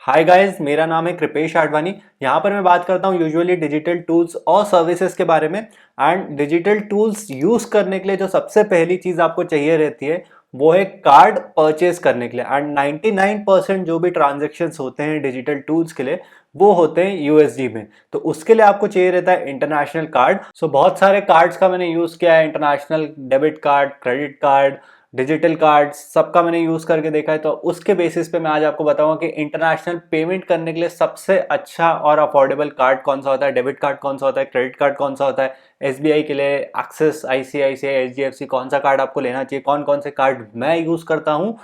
Hi guys, मेरा नाम है कृपेश आडवाणी। यहाँ पर मैं बात करता हूँ यूजुअली डिजिटल टूल्स और सर्विसेज के बारे में। एंड डिजिटल टूल्स यूज करने के लिए जो सबसे पहली चीज आपको चाहिए रहती है वो है कार्ड परचेज करने के लिए। एंड 99% जो भी ट्रांजेक्शन्स होते हैं डिजिटल टूल्स के लिए वो होते हैं यूएसडी में। तो उसके लिए आपको चाहिए रहता है इंटरनेशनल कार्ड। सो बहुत सारे कार्ड्स का मैंने यूज किया है, international debit card, credit card, digital cards, सबका मैंने यूज करके देखा है। तो उसके बेसिस पे मैं आज आपको बताऊंगा कि इंटरनेशनल पेमेंट करने के लिए सबसे अच्छा और अफोर्डेबल कार्ड कौन सा होता है, डेबिट कार्ड कौन सा होता है, क्रेडिट कार्ड कौन सा होता है, एसबीआई के लिए एक्सिस, आईसीआईसीआई, एचडीएफसी, कौन सा कार्ड आपको लेना चाहिए, कौन कौन से कार्ड मैं यूज करता हूँ।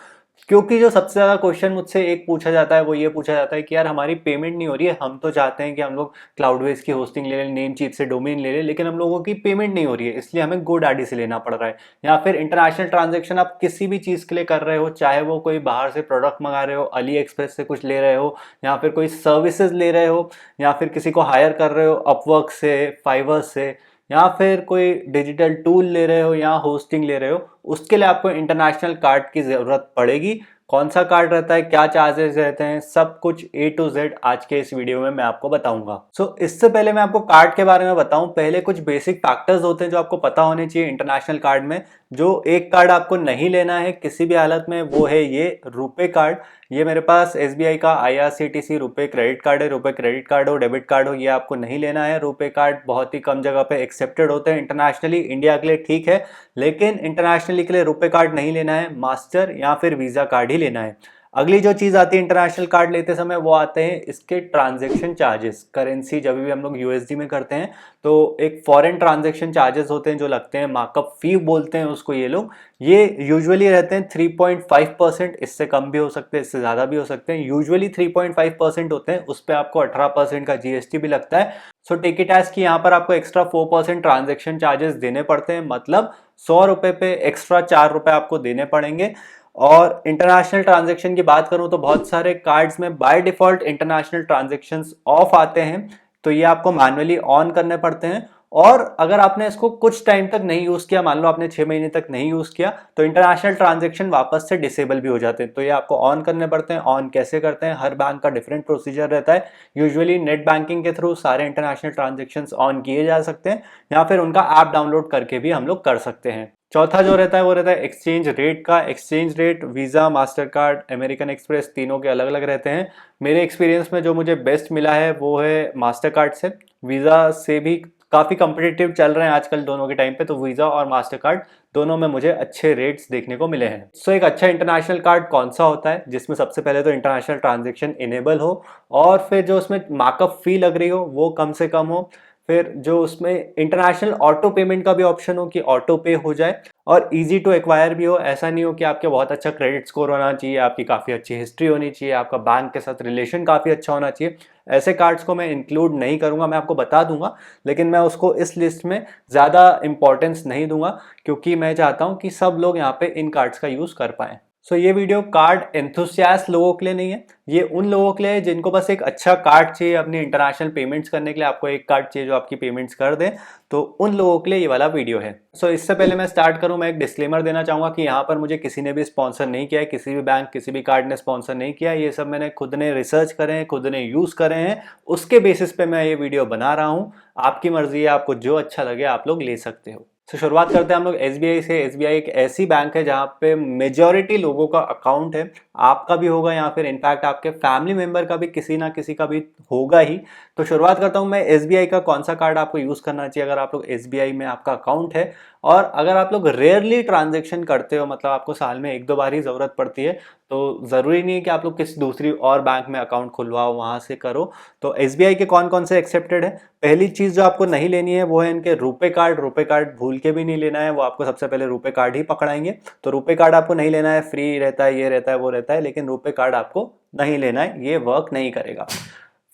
क्योंकि जो सबसे ज्यादा क्वेश्चन मुझसे एक पूछा जाता है वो ये पूछा जाता है कि यार हमारी पेमेंट नहीं हो रही है, हम तो चाहते हैं कि हम लोग क्लाउडवेज की होस्टिंग ले लें, नेम चीप से डोमेन ले लें, लेकिन हम लोगों की पेमेंट नहीं हो रही है, इसलिए हमें गोडैडी से लेना पड़ रहा है। या फिर इंटरनेशनल ट्रांजेक्शन आप किसी भी चीज के लिए कर रहे हो, चाहे वो कोई बाहर से प्रोडक्ट मंगा रहे हो, अली एक्सप्रेस से कुछ ले रहे हो, या फिर कोई सर्विसेज ले रहे हो, या फिर किसी को हायर कर रहे हो अपवर्क से, फाइवर से, या फिर कोई डिजिटल टूल ले रहे हो या होस्टिंग ले रहे हो, उसके लिए आपको इंटरनेशनल कार्ड की जरूरत पड़ेगी। कौन सा कार्ड रहता है, क्या चार्जेस रहते हैं, सब कुछ A to Z आज के इस वीडियो में मैं आपको बताऊंगा। इससे पहले मैं आपको कार्ड के बारे में बताऊं, पहले कुछ बेसिक फैक्टर्स होते हैं जो आपको पता होने चाहिए इंटरनेशनल कार्ड में। जो एक कार्ड आपको नहीं लेना है किसी भी हालत में वो है ये रुपे कार्ड। ये मेरे पास एसबीआई का आईआरसीटीसी रुपे क्रेडिट कार्ड है। रुपे क्रेडिट कार्ड हो, डेबिट कार्ड हो, ये आपको नहीं लेना है। रुपे कार्ड बहुत ही कम जगह पे एक्सेप्टेड होते हैं इंटरनेशनली, इंडिया के लिए ठीक है, लेकिन इंटरनेशनली के लिए रुपे कार्ड नहीं लेना है, मास्टर या फिर वीजा कार्ड ही लेना है। अगली जो चीज आती है इंटरनेशनल कार्ड लेते समय वो आते हैं इसके ट्रांजैक्शन चार्जेस। करेंसी जब भी हम लोग यूएसडी में करते हैं तो एक फॉरेन ट्रांजैक्शन चार्जेस होते हैं जो लगते हैं, मार्कअप फी बोलते हैं उसको ये लोग। ये यूजुअली रहते हैं 3.5%, इससे कम भी हो सकते हैं, इससे ज्यादा भी हो सकते हैं। यूजुअली 3.5% होते हैं, उस पर आपको 18% का जीएसटी भी लगता है। सो टेक इट एज कि यहाँ पर आपको एक्स्ट्रा 4% ट्रांजेक्शन चार्जेस देने पड़ते हैं, मतलब 100 रुपए पे एक्स्ट्रा 4 रुपए आपको देने पड़ेंगे। और इंटरनेशनल ट्रांजैक्शन की बात करूं तो बहुत सारे कार्ड्स में by default international transactions of आते हैं, तो ये आपको मैन्युअली ऑन करने पड़ते हैं। और अगर आपने इसको कुछ टाइम तक नहीं यूज किया, मान लो आपने 6 महीने तक नहीं यूज किया, तो इंटरनेशनल ट्रांजैक्शन वापस से डिसेबल भी हो जाते हैं, तो ये आपको ऑन करने पड़ते हैं। ऑन कैसे करते हैं, हर बैंक का डिफरेंट प्रोसीजर रहता है। यूजुअली नेट बैंकिंग के थ्रू सारे इंटरनेशनल ट्रांजैक्शंस ऑन किए जा सकते हैं, या फिर उनका ऐप डाउनलोड करके भी हम लोग कर सकते हैं। चौथा जो रहता है वो रहता है एक्सचेंज रेट का। Exchange rate visa, master card, American express, तीनों के अलग अलग रहते हैं। मेरे एक्सपीरियंस में जो मुझे बेस्ट मिला है वो है मास्टर कार्ड से। वीजा से भी काफी कम्पिटिटिव चल रहे हैं आजकल दोनों के टाइम पे, तो वीजा और मास्टर कार्ड दोनों में मुझे अच्छे रेट्स देखने को मिले हैं। एक अच्छा इंटरनेशनल कार्ड कौन सा होता है जिसमें सबसे पहले तो इंटरनेशनल ट्रांजेक्शन इनेबल हो, और फिर जो उसमें मार्कअप फी लग रही हो वो कम से कम हो, फिर जो उसमें इंटरनेशनल ऑटो पेमेंट का भी ऑप्शन हो कि ऑटो पे हो जाए, और इजी टू एक्वायर भी हो। ऐसा नहीं हो कि आपके बहुत अच्छा क्रेडिट स्कोर होना चाहिए, आपकी काफ़ी अच्छी हिस्ट्री होनी चाहिए, आपका बैंक के साथ रिलेशन काफ़ी अच्छा होना चाहिए। ऐसे कार्ड्स को मैं इंक्लूड नहीं करूंगा, मैं आपको बता दूंगा, लेकिन मैं उसको इस लिस्ट में ज़्यादा इंपॉर्टेंस नहीं दूंगा, क्योंकि मैं चाहता हूं कि सब लोग यहाँ पे इन कार्ड्स का यूज़ कर पाएँ। ये वीडियो कार्ड एंथुसियास्ट लोगों के लिए नहीं है, ये उन लोगों के लिए है जिनको बस एक अच्छा कार्ड चाहिए अपनी इंटरनेशनल पेमेंट्स करने के लिए। आपको एक कार्ड चाहिए जो आपकी पेमेंट्स कर दे, तो उन लोगों के लिए ये वाला वीडियो है। इससे पहले मैं स्टार्ट करूं, मैं एक डिस्क्लेमर देना चाहूंगा कि यहाँ पर मुझे किसी ने भी स्पॉन्सर नहीं किया है, किसी भी बैंक, किसी भी कार्ड ने स्पॉन्सर नहीं किया है। ये सब मैंने खुद ने रिसर्च करे हैं, खुद ने यूज करे हैं, उसके बेसिस पे मैं ये वीडियो बना रहा हूँ। आपकी मर्जी है, आपको जो अच्छा लगे आप लोग ले सकते हो। शुरुआत करते हैं हम लोग एसबीआई से। एसबीआई एक ऐसी बैंक है जहाँ पे मेजॉरिटी लोगों का अकाउंट है, आपका भी होगा या फिर इनफैक्ट आपके फैमिली मेंबर का भी किसी ना किसी का भी होगा ही। तो शुरुआत करता हूँ मैं एसबीआई का कौन सा कार्ड आपको यूज करना चाहिए अगर आप लोग एसबीआई में आपका अकाउंट है, और अगर आप लोग रेयरली ट्रांजेक्शन करते हो, मतलब आपको साल में 1-2 बार ही जरूरत पड़ती है, तो जरूरी नहीं है कि आप लोग किसी दूसरी और बैंक में अकाउंट खुलवाओ, वहां से करो। तो एसबीआई के कौन कौन से एक्सेप्टेड है, पहली चीज जो आपको नहीं लेनी है वो है इनके रुपे कार्ड। रुपे कार्ड भूल के भी नहीं लेना है, वो आपको सबसे पहले रुपे कार्ड ही पकड़ाएंगे। तो रुपे कार्ड आपको नहीं लेना है, फ्री रहता है, ये रहता है, वो रहता है, लेकिन रुपे कार्ड आपको नहीं लेना है, ये वर्क नहीं करेगा।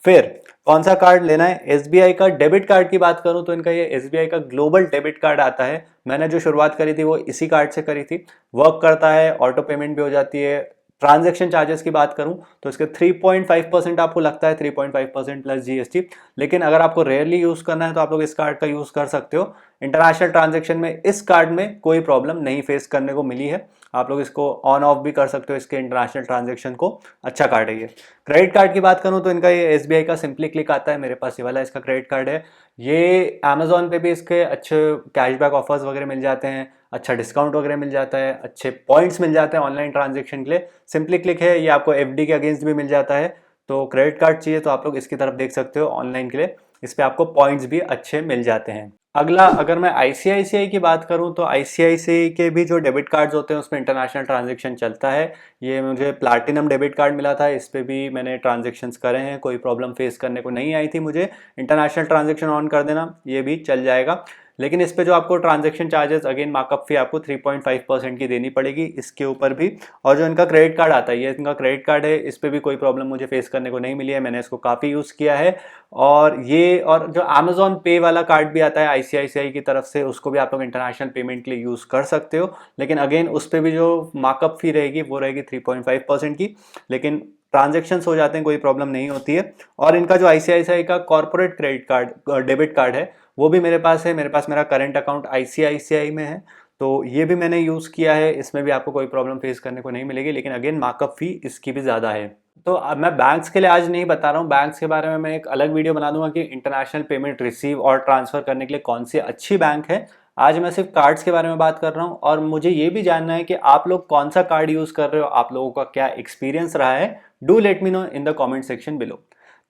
फिर कौन सा कार्ड लेना है। एसबीआई का डेबिट कार्ड की बात करूं तो इनका ये एसबीआई का ग्लोबल डेबिट कार्ड आता है। मैंने जो शुरुआत करी थी वो इसी कार्ड से करी थी। वर्क करता है, ऑटो पेमेंट भी हो जाती है। ट्रांजैक्शन चार्जेस की बात करूं तो इसके 3.5% आपको लगता है, 3.5% प्लस जीएसटी। लेकिन अगर आपको रेयरली यूज करना है तो आप लोग इस कार्ड का यूज कर सकते हो। इंटरनेशनल ट्रांजैक्शन में इस कार्ड में कोई प्रॉब्लम नहीं फेस करने को मिली है। आप लोग इसको ऑन ऑफ भी कर सकते हो, इसके इंटरनेशनल ट्रांजैक्शन को। अच्छा कार्ड है ये। क्रेडिट कार्ड की बात करूं तो इनका ये एसबीआई का सिंपली क्लिक आता है, मेरे पास ये वाला इसका क्रेडिट कार्ड है। ये अमेजोन पे भी इसके अच्छे कैशबैक ऑफर्स वगैरह मिल जाते हैं, अच्छा डिस्काउंट वगैरह मिल जाता है, अच्छे पॉइंट्स मिल जाते हैं ऑनलाइन ट्रांजैक्शन के लिए। सिंपली क्लिक है, ये आपको एफडी के अगेंस्ट भी मिल जाता है। तो क्रेडिट कार्ड चाहिए तो आप लोग इसकी तरफ देख सकते हो ऑनलाइन के लिए, इस पे आपको पॉइंट्स भी अच्छे मिल जाते हैं। अगला अगर मैं आईसीआईसीआई की बात करूं तो आईसीआईसीआई के भी जो डेबिट कार्ड्स होते हैं उसमें इंटरनेशनल ट्रांजैक्शन चलता है। ये मुझे प्लैटिनम डेबिट कार्ड मिला था, इस पे भी मैंने ट्रांजैक्शंस करे हैं, कोई प्रॉब्लम फेस करने को नहीं आई थी मुझे। इंटरनेशनल ट्रांजैक्शन ऑन कर देना, ये भी चल जाएगा। लेकिन इस पे जो आपको ट्रांजैक्शन चार्जेस अगेन मार्कअप फी आपको 3.5% की देनी पड़ेगी इसके ऊपर भी। और जो इनका क्रेडिट कार्ड आता है, ये इनका क्रेडिट कार्ड है, इस पे भी कोई प्रॉब्लम मुझे फेस करने को नहीं मिली है, मैंने इसको काफ़ी यूज़ किया है। और जो अमेजॉन पे वाला कार्ड भी आता है आईसीआईसीआई की तरफ से, उसको भी आप लोग इंटरनेशनल पेमेंट के लिए यूज़ कर सकते हो। लेकिन अगेन उस पर भी जो मार्कअप फी रहेगी वो रहेगी 3.5% की। लेकिन ट्रांजेक्शन्स हो जाते हैं, कोई प्रॉब्लम नहीं होती है। और इनका जो आईसीआईसीआई का corporate credit card debit card है वो भी मेरे पास है। मेरे पास मेरा करंट अकाउंट आईसीआईसीआई में है, तो ये भी मैंने यूज़ किया है। इसमें भी आपको कोई प्रॉब्लम फेस करने को नहीं मिलेगी, लेकिन अगेन मार्कअप फी इसकी भी ज़्यादा है। तो अब मैं बैंक्स के लिए आज नहीं बता रहा हूँ, बैंक्स के बारे में मैं एक अलग वीडियो बना दूंगा कि इंटरनेशनल पेमेंट रिसीव और ट्रांसफ़र करने के लिए कौन सी अच्छी बैंक है। आज मैं सिर्फ कार्ड्स के बारे में बात कर रहा हूँ, और मुझे ये भी जानना है कि आप लोग कौन सा कार्ड यूज़ कर रहे हो, आप लोगों का क्या एक्सपीरियंस रहा है। Do let me know in the comment section below.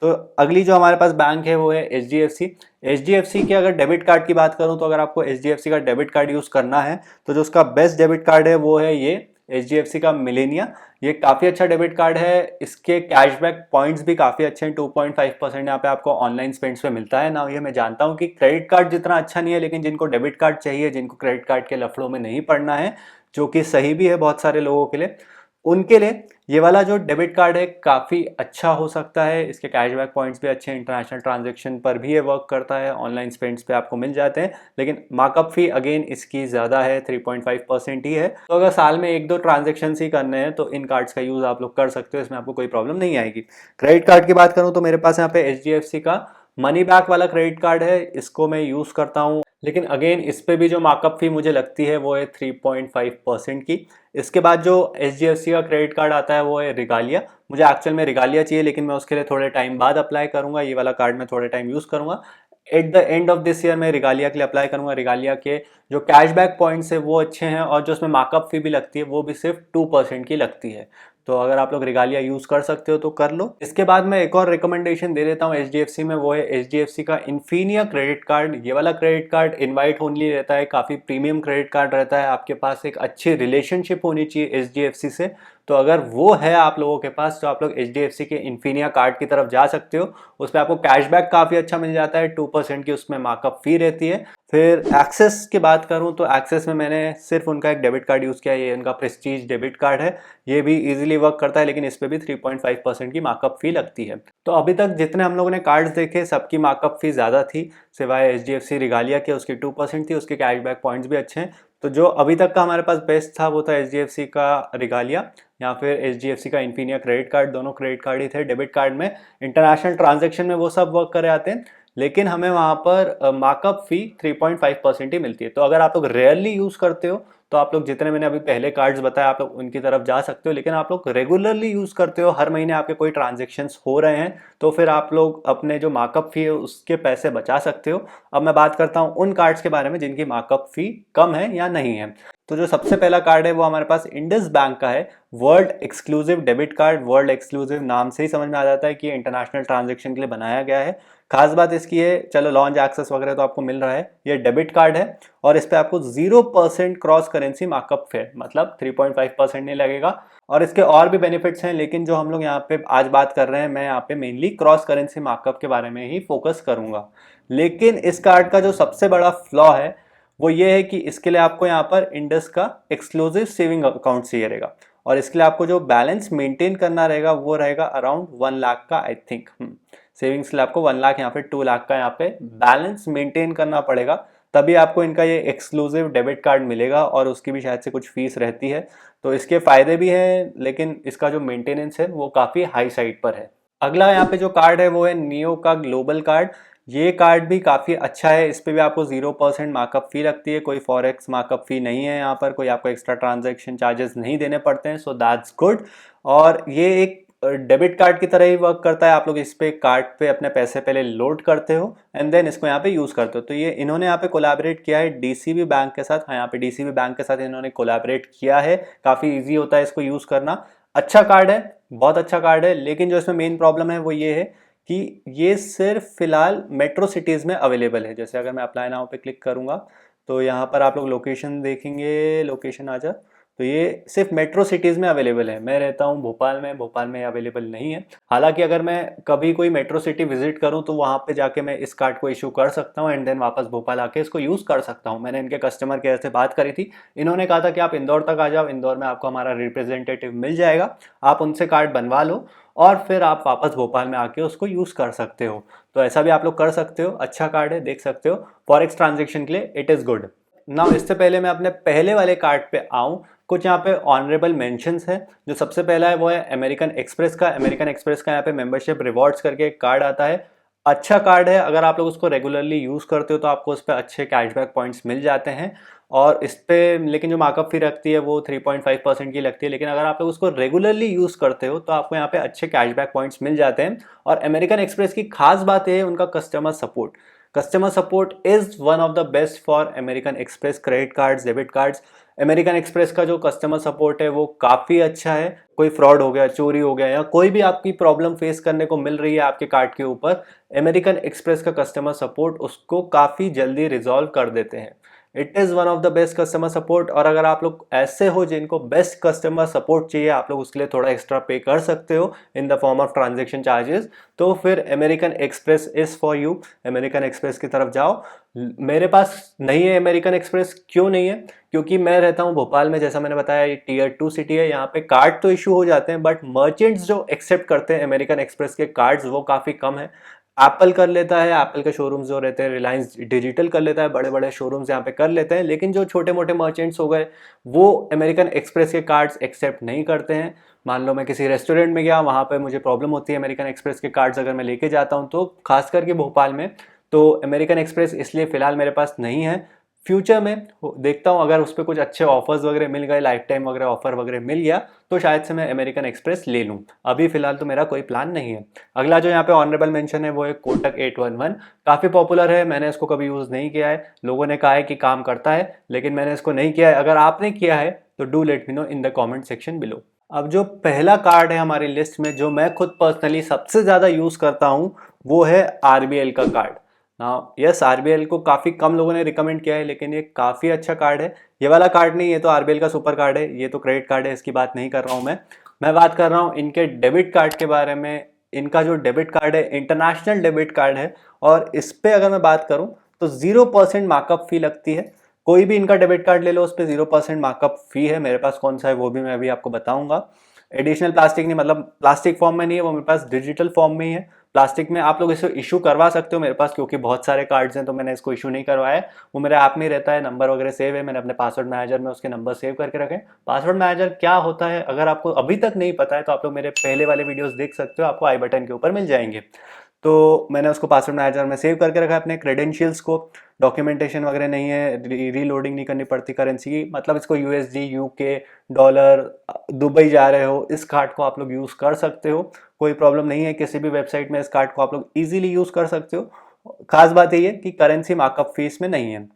तो अगली जो हमारे पास बैंक है वो है एचडीएफसी। एचडीएफसी के अगर डेबिट कार्ड की बात करूं तो अगर आपको एचडीएफसी का डेबिट कार्ड यूज़ करना है तो जो उसका बेस्ट डेबिट कार्ड है वो है ये एचडीएफसी का मिलेनिया। ये काफ़ी अच्छा डेबिट कार्ड है, इसके कैशबैक पॉइंट्स भी काफ़ी अच्छे हैं। 2.5% यहाँ पे आपको ऑनलाइन स्पेंड्स पे मिलता है ना। ये मैं जानता हूँ कि क्रेडिट कार्ड जितना अच्छा नहीं है, लेकिन जिनको डेबिट कार्ड चाहिए, जिनको क्रेडिट कार्ड के लफड़ों में नहीं पड़ना है, जो कि सही भी है बहुत सारे लोगों के लिए, उनके लिए ये वाला जो डेबिट कार्ड है काफ़ी अच्छा हो सकता है। इसके कैशबैक पॉइंट्स भी अच्छे हैं, इंटरनेशनल ट्रांजैक्शन पर भी ये वर्क करता है, ऑनलाइन स्पेंड्स पे आपको मिल जाते हैं। लेकिन मार्कअप फी अगेन इसकी ज़्यादा है, 3.5% ही है। तो अगर साल में 1-2 ट्रांजेक्शन ही करने हैं तो इन कार्ड्स का यूज़ आप लोग कर सकते हो, इसमें आपको कोई प्रॉब्लम नहीं आएगी। क्रेडिट कार्ड की बात करूँ तो मेरे पास यहाँ पे एचडीएफसी का मनी बैक वाला क्रेडिट कार्ड है, इसको मैं यूज़ करता हूँ। लेकिन अगेन इस पे भी जो मार्कअप फी मुझे लगती है वो है 3.5% की। इसके बाद जो एचडीएफसी का क्रेडिट कार्ड आता है वो है रिगालिया। मुझे एक्चुअल में रिगालिया चाहिए, लेकिन मैं उसके लिए थोड़े टाइम बाद अप्लाई करूंगा। ये वाला कार्ड मैं थोड़े टाइम यूज़ करूंगा। At the end of this year मैं रिगालिया के लिए अप्लाई करूंगा। रिगालिया के जो कैशबैक पॉइंट्स है वो अच्छे हैं, और जो उसमें मार्कअप फी भी लगती है वो भी सिर्फ 2% की लगती है। तो अगर आप लोग रिगालिया यूज़ कर सकते हो तो कर लो। इसके बाद मैं एक और रिकमेंडेशन दे देता हूँ एचडीएफसी में, वो है एचडीएफसी का इन्फिनिया क्रेडिट कार्ड। ये वाला क्रेडिट कार्ड इनवाइट ओनली रहता है, काफ़ी प्रीमियम क्रेडिट कार्ड रहता है। आपके पास एक अच्छी रिलेशनशिप होनी चाहिए एचडीएफसी से। तो अगर वो है आप लोगों के पास तो आप लोग एचडीएफसी के इन्फिनिया कार्ड की तरफ जा सकते हो। उस पर आपको कैशबैक काफ़ी अच्छा मिल जाता है, 2% की उसमें मार्कअप फी रहती है। फिर एक्सेस की बात करूं तो एक्सेस में मैंने सिर्फ उनका एक डेबिट कार्ड यूज़ किया है, ये उनका प्रेस्टीज डेबिट कार्ड है। ये भी इजीली वर्क करता है, लेकिन इस पर भी 3.5% की मार्कअप फी लगती है। तो अभी तक जितने हम लोगों ने कार्ड्स देखे सबकी मार्कअप फी ज़्यादा थी, सिवाय एचडीएफसी रिगालिया के, उसकी 2% थी, उसके कैशबैक पॉइंट्स भी अच्छे हैं। तो जो अभी तक का हमारे पास बेस्ट था वो था एचडीएफसी का रिगालिया या फिर एचडीएफसी का इन्फिनिया क्रेडिट कार्ड। दोनों क्रेडिट कार्ड ही थे। डेबिट कार्ड में इंटरनेशनल ट्रांजैक्शन में वो सब वर्क कर आते हैं, लेकिन हमें वहाँ पर मार्कअप फी 3.5% ही मिलती है। तो अगर आप लोग रेयरली यूज़ करते हो तो आप लोग जितने मैंने अभी पहले कार्ड्स बताए आप लोग उनकी तरफ जा सकते हो। लेकिन आप लोग रेगुलरली यूज़ करते हो, हर महीने आपके कोई ट्रांजेक्शन्स हो रहे हैं, तो फिर आप लोग अपने जो मार्कअप फी है उसके पैसे बचा सकते हो। अब मैं बात करता हूँ उन कार्ड्स के बारे में जिनकी मार्कअप फी कम है या नहीं है। तो जो सबसे पहला कार्ड है वो हमारे पास इंडस बैंक का है, world exclusive debit card. World exclusive नाम से ही समझ में आ जाता है कि इंटरनेशनल ट्रांजैक्शन के लिए बनाया गया है। खास बात इसकी है, चलो लॉन्च एक्सेस वगैरह तो आपको मिल रहा है, ये डेबिट कार्ड है और इस पे आपको 0% क्रॉस करेंसी मार्कअप है, मतलब 3.5% नहीं लगेगा। और इसके और भी बेनिफिट्स हैं, लेकिन जो हम लोग यहाँ पे आज बात कर रहे हैं, मैं यहाँ पे मेनली क्रॉस करेंसी मार्कअप के बारे में ही फोकस करूंगा। लेकिन इस कार्ड का जो सबसे बड़ा फ्लॉ है वो ये है कि इसके लिए आपको यहाँ पर इंडस का एक्सक्लूसिव सेविंग अकाउंट चाहिए रहेगा, और इसके लिए आपको जो बैलेंस मेंटेन करना रहेगा वो रहेगा अराउंड 1 लाख का, आई थिंक सेविंग्स के लिए आपको 1 लाख यहाँ पे 2 लाख का यहाँ पे बैलेंस मेंटेन करना पड़ेगा, तभी आपको इनका ये एक्सक्लूसिव डेबिट कार्ड मिलेगा और उसकी भी शायद से कुछ फीस रहती है। तो इसके फायदे भी हैं, लेकिन इसका जो मेंटेनेंस है वो काफ़ी हाई साइड पर है। अगला यहाँ पे जो कार्ड है वो है नियो का ग्लोबल कार्ड। ये कार्ड भी काफ़ी अच्छा है, इस पे भी आपको 0% मार्कअप फी लगती है, कोई फॉरेक्स मार्कअप फी नहीं है यहाँ पर, कोई आपको एक्स्ट्रा ट्रांजैक्शन चार्जेस नहीं देने पड़ते हैं, सो दैट्स गुड। और ये एक डेबिट कार्ड की तरह ही वर्क करता है। आप लोग इस पे कार्ड पे अपने पैसे पहले लोड करते हो एंड देन इसको यहाँ पे यूज़ करते हो। तो ये इन्होंने यहाँ पे कोलैबोरेट किया है डीसीबी बैंक के साथ। हाँ, यहाँ पे डीसीबी बैंक के साथ इन्होंने कोलैबोरेट किया है, काफ़ी ईजी होता है इसको यूज़ करना। अच्छा कार्ड है, बहुत अच्छा कार्ड है, लेकिन जो इसमें मेन प्रॉब्लम है वो ये है कि ये सिर्फ फिलहाल मेट्रो सिटीज़ में अवेलेबल है। जैसे अगर मैं अप्लाई नाउ पे क्लिक करूँगा तो यहाँ पर आप लोग लोकेशन देखेंगे, लोकेशन आ जा, तो ये सिर्फ मेट्रो सिटीज़ में अवेलेबल है। मैं रहता हूँ भोपाल में, भोपाल में अवेलेबल नहीं है। हालांकि अगर मैं कभी कोई मेट्रो सिटी विजिट करूँ तो वहाँ पे जाके मैं इस कार्ड को इशू कर सकता हूँ एंड देन वापस भोपाल आके इसको यूज़ कर सकता हूँ। मैंने इनके कस्टमर केयर से बात करी थी, इन्होंने कहा था कि आप इंदौर तक आ जाओ, इंदौर में आपको हमारा रिप्रेजेंटेटिव मिल जाएगा, आप उनसे कार्ड बनवा लो और फिर आप वापस भोपाल में आके उसको यूज़ कर सकते हो। तो ऐसा भी आप लोग कर सकते हो, अच्छा कार्ड है, देख सकते हो। फॉरेक्स ट्रांजेक्शन के लिए इट इज़ गुड। नाउ इससे पहले मैं अपने पहले वाले कार्ड पे आऊँ, कुछ यहाँ पे ऑनरेबल मेंशंस है। जो सबसे पहला है वो है अमेरिकन एक्सप्रेस का। अमेरिकन एक्सप्रेस का यहाँ पे मेंबरशिप रिवॉर्ड्स करके एक कार्ड आता है। अच्छा कार्ड है, अगर आप लोग उसको रेगुलरली यूज़ करते हो तो आपको उस पर अच्छे कैशबैक पॉइंट्स मिल जाते हैं। और इस पर लेकिन जो मार्कअप फी रखती है वो 3.5% की लगती है, लेकिन अगर आप लोग उसको रेगुलरली यूज़ करते हो तो आपको यहाँ पे अच्छे कैशबैक पॉइंट्स मिल जाते हैं। और अमेरिकन एक्सप्रेस की खास बात है उनका customer support. Customer support is one of the best for American express credit cards, debit cards. American express का जो कस्टमर सपोर्ट है वो काफ़ी अच्छा है। कोई फ्रॉड हो गया, चोरी हो गया या कोई भी आपकी प्रॉब्लम फेस करने को मिल रही है आपके कार्ड के ऊपर, अमेरिकन एक्सप्रेस का कस्टमर सपोर्ट उसको काफ़ी जल्दी रिजॉल्व कर देते हैं। It is one of the best customer support. और अगर आप लोग ऐसे हो जिनको बेस्ट कस्टमर सपोर्ट चाहिए, आप लोग उसके लिए थोड़ा एक्स्ट्रा पे कर सकते हो in the form of transaction charges, तो फिर American express is for you. American express की तरफ जाओ। मेरे पास नहीं है अमेरिकन एक्सप्रेस। क्यों नहीं है? क्योंकि मैं रहता हूँ भोपाल में, जैसा मैंने बताया ये टियर 2 सिटी है, यहाँ पे कार्ड तो इशू हो जाते हैं बट मर्चेंट्स जो एक्सेप्ट करते हैं अमेरिकन एक्सप्रेस के कार्ड्स वो काफ़ी कम है। एप्पल कर लेता है, एप्पल के शोरूम्स जो रहते हैं, रिलायंस डिजिटल कर लेता है, बड़े बड़े शोरूम्स यहाँ पे कर लेते हैं, लेकिन जो छोटे मोटे मर्चेंट्स हो गए वो अमेरिकन एक्सप्रेस के कार्ड्स एक्सेप्ट नहीं करते हैं। मान लो मैं किसी रेस्टोरेंट में गया, वहाँ पे मुझे प्रॉब्लम होती है अमेरिकन एक्सप्रेस के कार्ड्स अगर मैं लेके जाता हूँ तो, खास करके भोपाल में, तो अमेरिकन एक्सप्रेस इसलिए फ़िलहाल मेरे पास नहीं है। फ्यूचर में देखता हूँ, अगर उस पर कुछ अच्छे ऑफर्स वगैरह मिल गए, लाइफ टाइम वगैरह ऑफर वगैरह मिल गया तो शायद से मैं अमेरिकन एक्सप्रेस ले लूँ। अभी फ़िलहाल तो मेरा कोई प्लान नहीं है। अगला जो यहाँ पे ऑनरेबल मेंशन है वो है कोटक 811। काफ़ी पॉपुलर है, मैंने इसको कभी यूज़ नहीं किया है। लोगों ने कहा है कि काम करता है, लेकिन मैंने इसको नहीं किया है। अगर आपने किया है तो do let me know in the comment section below. अब जो पहला कार्ड है हमारी लिस्ट में, जो मैं खुद पर्सनली सबसे ज़्यादा यूज़ करता हूँ, वो है आरबीएल का कार्ड। यस, आरबीएल को काफ़ी कम लोगों ने रिकमेंड किया है, लेकिन ये काफ़ी अच्छा कार्ड है। ये वाला कार्ड नहीं, ये तो आरबीएल का सुपर कार्ड है, ये तो क्रेडिट कार्ड है, इसकी बात नहीं कर रहा हूँ मैं बात कर रहा हूँ इनके डेबिट कार्ड के बारे में। इनका जो डेबिट कार्ड है इंटरनेशनल डेबिट कार्ड है, और इस पर अगर मैं बात करूँ तो 0% मार्कअप फी लगती है। कोई भी इनका डेबिट कार्ड ले लो, उस पर 0% मार्कअप फी है। मेरे पास कौन सा है वो भी मैं अभी आपको बताऊंगा। एडिशनल प्लास्टिक नहीं, मतलब प्लास्टिक फॉर्म में नहीं है वो, मेरे पास डिजिटल फॉर्म में ही है। प्लास्टिक में आप लोग इसे इशू करवा सकते हो मेरे पास, क्योंकि बहुत सारे कार्ड्स हैं तो मैंने इसको इशू नहीं करवाया है। वो मेरे ऐप में ही रहता है, नंबर वगैरह सेव है, मैंने अपने पासवर्ड मैनेजर में उसके नंबर सेव करके रखे। पासवर्ड मैनेजर क्या होता है अगर आपको अभी तक नहीं पता है तो आप लोग मेरे पहले वाले वीडियोस देख सकते हो, आपको आई बटन के ऊपर मिल जाएंगे। तो मैंने उसको पासवर्ड मैनेजर में सेव करके रखा है अपने क्रेडेंशियल्स को। डॉक्यूमेंटेशन वगैरह नहीं है, रीलोडिंग नहीं करनी पड़ती करेंसी की, मतलब इसको यूएसडी, यूके, डॉलर, दुबई जा रहे हो, इस कार्ड को आप लोग यूज़ कर सकते हो। कोई प्रॉब्लम नहीं है, किसी भी वेबसाइट में इस कार्ड को आप लोग इजीली यूज़ कर सकते हो। खास बात ये है कि करेंसी मार्कअप फीस में नहीं है।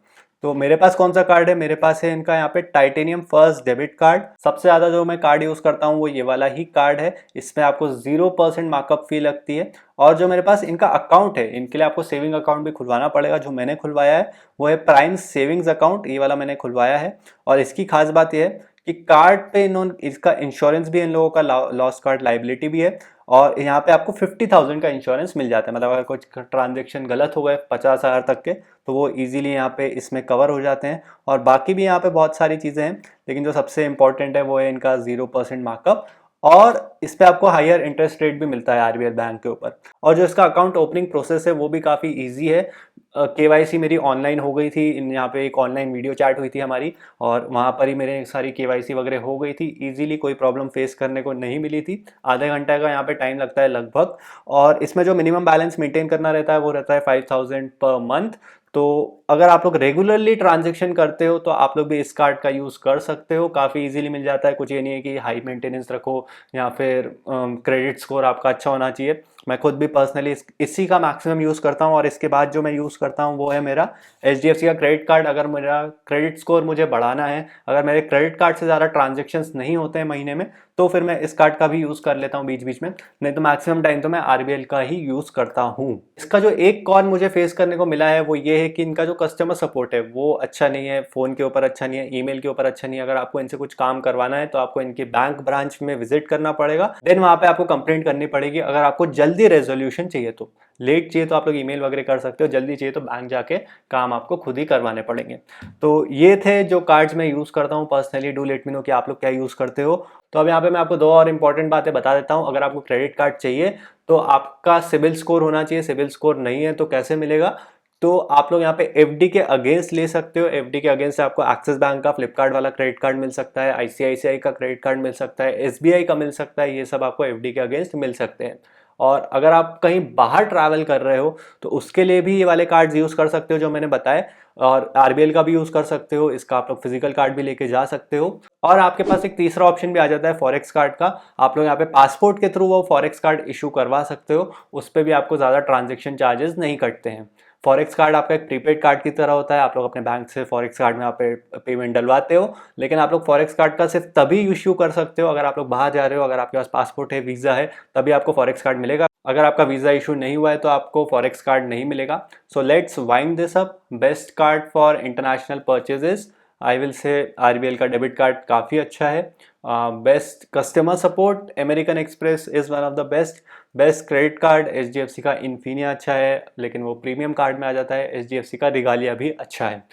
तो मेरे पास कौन सा कार्ड है? मेरे पास है इनका यहाँ पे टाइटेनियम फर्स्ट डेबिट कार्ड। सबसे ज़्यादा जो मैं कार्ड यूज़ करता हूँ वो ये वाला ही कार्ड है। इसमें आपको 0% मार्कअप फी लगती है। और जो मेरे पास इनका अकाउंट है, इनके लिए आपको सेविंग अकाउंट भी खुलवाना पड़ेगा। जो मैंने खुलवाया है वो है प्राइम सेविंग्स अकाउंट, ये वाला मैंने खुलवाया है। और इसकी खास बात यह है कि कार्ड पे इन्होंने, इसका इंश्योरेंस भी इन लोगों का लॉस कार्ड लाइबिलिटी भी है। और यहाँ पे आपको 50,000 का इंश्योरेंस मिल जाता है, मतलब अगर कुछ ट्रांजेक्शन गलत हो गए 50,000 तक के तो वो इजीली यहाँ पे इसमें कवर हो जाते हैं। और बाकी भी यहाँ पे बहुत सारी चीज़ें हैं, लेकिन जो सबसे इंपॉर्टेंट है वो है इनका 0% मार्कअप। और इस पे आपको हायर इंटरेस्ट रेट भी मिलता है आरबीएल बैंक के ऊपर। और जो इसका अकाउंट ओपनिंग प्रोसेस है वो भी काफ़ी इजी है। केवाईसी मेरी ऑनलाइन हो गई थी, यहाँ पे एक ऑनलाइन वीडियो चैट हुई थी हमारी, और वहाँ पर ही मेरे सारी केवाईसी वगैरह हो गई थी इजीली, कोई प्रॉब्लम फेस करने को नहीं मिली थी। आधे घंटे का यहाँ पे टाइम लगता है लगभग। और इसमें जो मिनिमम बैलेंस मेंटेन करना रहता है वो रहता है 5000 पर मंथ। तो अगर आप लोग रेगुलरली ट्रांजेक्शन करते हो तो आप लोग भी इस कार्ड का यूज़ कर सकते हो, काफ़ी इजीली मिल जाता है। कुछ ये नहीं है कि हाई मेंटेनेंस रखो या फिर क्रेडिट स्कोर आपका अच्छा होना चाहिए। मैं खुद भी पर्सनली इसी का मैक्सिमम यूज़ करता हूँ। और इसके बाद जो मैं यूज़ करता हूँ वो है मेरा एचडीएफसी का क्रेडिट कार्ड। अगर मेरा क्रेडिट स्कोर मुझे बढ़ाना है, अगर मेरे क्रेडिट कार्ड से ज़्यादा ट्रांजेक्शन्स नहीं होते हैं महीने में, तो फिर मैं इस कार्ड का भी यूज़ कर लेता हूँ बीच बीच में। नहीं तो मैक्सिमम टाइम तो मैं आरबीएल का ही यूज़ करता हूँ। इसका जो एक कॉन मुझे फेस करने को मिला है वो ये है कि इनका जो कस्टमर सपोर्ट है वो अच्छा नहीं है, फ़ोन के ऊपर अच्छा नहीं है, ईमेल के ऊपर अच्छा नहीं है। अगर आपको इनसे कुछ काम करवाना है तो आपको इनके बैंक ब्रांच में विजिट करना पड़ेगा, देन वहाँ पे आपको कंप्लेंट करनी पड़ेगी। अगर आपको जल्दी रेजोल्यूशन चाहिए तो, लेट चाहिए तो आप लोग ईमेल वगैरह कर सकते हो, जल्दी चाहिए तो बैंक जाके काम आपको खुद ही करवाने पड़ेंगे। तो ये थे जो कार्ड्स मैं यूज़ करता हूँ personally. Do let me know कि आप लोग क्या यूज़ करते हो। तो अब यहाँ पे मैं आपको दो और इंपॉर्टेंट बातें बता देता हूँ। अगर आपको क्रेडिट कार्ड चाहिए तो आपका सिबिल स्कोर होना चाहिए। सिबिल स्कोर नहीं है तो कैसे मिलेगा? तो आप लोग यहाँ पे एफडी के अगेंस्ट ले सकते हो। एफडी के अगेंस्ट आपको एक्सिस बैंक का फ्लिपकार्ट वाला क्रेडिट कार्ड मिल सकता है, आईसीआईसीआई का क्रेडिट कार्ड मिल सकता है, एसबीआई का मिल सकता है। ये सब आपको एफडी के अगेंस्ट मिल सकते हैं। और अगर आप कहीं बाहर ट्रैवल कर रहे हो तो उसके लिए भी ये वाले कार्ड्स यूज़ कर सकते हो जो मैंने बताए। और आरबीएल का भी यूज़ कर सकते हो, इसका आप लोग फिजिकल कार्ड भी लेके जा सकते हो। और आपके पास एक तीसरा ऑप्शन भी आ जाता है फॉरेक्स कार्ड का। आप लोग यहाँ पे पासपोर्ट के थ्रू वो फॉरेक्स कार्ड इशू करवा सकते हो। उस पर भी आपको ज़्यादा ट्रांजेक्शन चार्जेस नहीं कटते हैं। फॉरेक्स कार्ड आपका एक प्रीपेड कार्ड की तरह होता है। आप लोग अपने बैंक से फॉरेक्स कार्ड में आप पेमेंट डलवाते हो, लेकिन आप लोग फॉरेक्स कार्ड का सिर्फ तभी इश्यू कर सकते हो अगर आप लोग बाहर जा रहे हो, अगर आपके पास पासपोर्ट है, वीज़ा है, तभी आपको फॉरेक्स कार्ड मिलेगा। अगर आपका वीज़ा इशू नहीं हुआ है तो आपको फॉरेक्स कार्ड नहीं मिलेगा। So let's wind this up. Best card for international purchases I will say RBL का डेबिट कार्ड काफ़ी अच्छा है। Best customer support American express is one of the best. Best credit card HDFC का Infinia अच्छा है, लेकिन वो premium card में आ जाता है। एचडीएफसी का रिगालिया भी अच्छा है।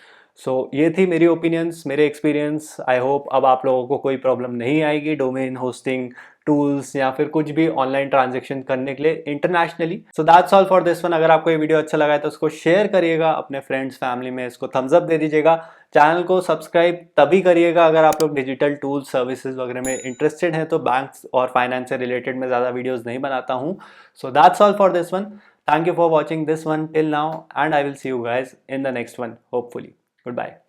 सो ये थी मेरी ओपिनियंस, मेरे एक्सपीरियंस। आई होप अब आप लोगों को कोई प्रॉब्लम नहीं आएगी डोमेन होस्टिंग टूल्स या फिर कुछ भी ऑनलाइन ट्रांजेक्शन करने के लिए internationally. So that's all for this one. अगर आपको ये वीडियो अच्छा लगा है तो उसको शेयर करिएगा अपने फ्रेंड्स फैमिली में, इसको थम्स अप दे दीजिएगा। चैनल को सब्सक्राइब तभी करिएगा अगर आप लोग डिजिटल टूल्स सर्विसेज वगैरह में इंटरेस्टेड हैं। तो बैंक्स और फाइनेंस से रिलेटेड मैं ज़्यादा वीडियोज़ नहीं बनाता हूँ। So that's all for this one. Thank you for watching this one till now, and I will see you guys in the next one, hopefully. Goodbye.